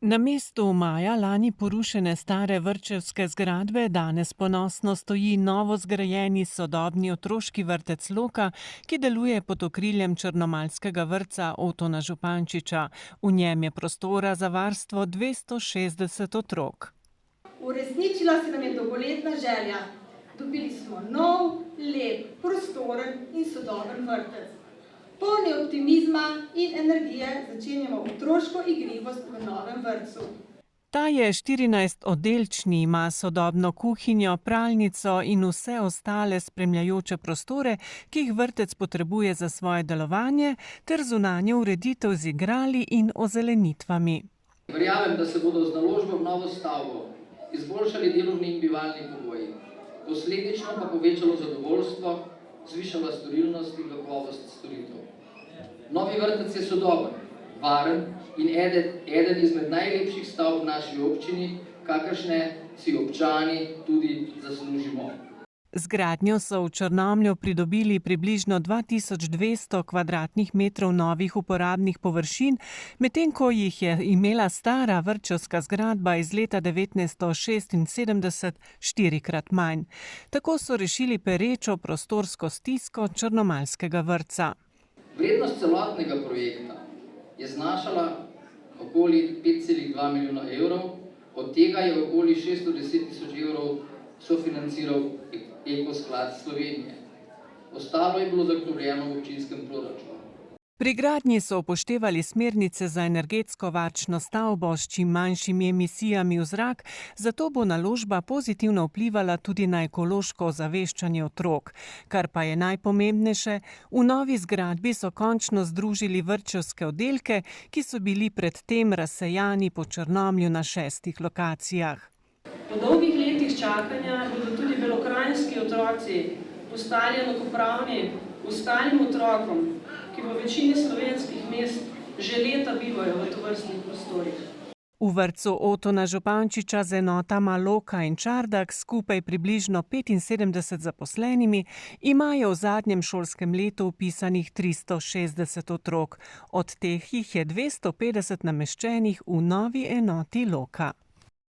Na mestu maja lani porušene stare vrtčevske zgradbe danes ponosno stoji novo zgrajeni sodobni otroški vrtec Loka, ki deluje pod okriljem črnomaljskega vrtca Otona Župančiča. V njem je prostora za varstvo 260 otrok. Uresničila se nam je dolgoletna želja. Dobili smo nov, lep, prostoren in sodoben vrtec. Polni optimizma in energije začenjamo otroško igrivost v novem vrtcu. Ta je 14-oddelčni, ima sodobno kuhinjo, pralnico in vse ostale spremljajoče prostore, ki jih vrtec potrebuje za svoje delovanje, ter zunanjo ureditev z igrali in ozelenitvami. Verjamem, da se bodo z naložbo v novo stavbo izboljšali delovni in bivalni pogoji, posledično pa povečalo zadovoljstvo, zvišala storilnost in kakovost storitev. Novi vrtec je sodoben, varen in eden izmed najlepših stavb v naši občini, kakršne si občani tudi zaslužimo. Z gradnjo so v Črnomlju pridobili približno 2200 kvadratnih metrov novih uporabnih površin, medtem ko jih je imela stara vrtčevska zgradba iz leta 1976 štirikrat manj. Tako so rešili perečo prostorsko stisko črnomaljskega vrtca. Vrednost celotnega projekta je znašala okoli 5,2 milijona evrov, od tega je okoli 610 tisoč evrov sofinanciral Ekosklad Slovenije. Ostalo je bilo zagotovljeno v občinskem proračunu. Pri gradnji so upoštevali smernice za energetsko varčno stavbo s čim manjšimi emisijami v zrak, zato bo naložba pozitivno vplivala tudi na ekološko ozaveščanje otrok. Kar pa je najpomembnejše, v novi zgradbi so končno združili vrtčevske oddelke, ki so bili predtem razsejani po Črnomlju na 6 lokacijah. Po dolgih letih čakanja bodo tudi belokranjski otroci postali enakopravni ostalim otrokom, ki v večini slovenskih mest že leta bivajo v tovrstnih prostorih. V vrtcu Otona Župančiča z enotama Loka in Čardak, skupaj približno 75 zaposlenimi, imajo v zadnjem šolskem letu vpisanih 360 otrok. Od teh jih je 250 nameščenih v novi enoti Loka.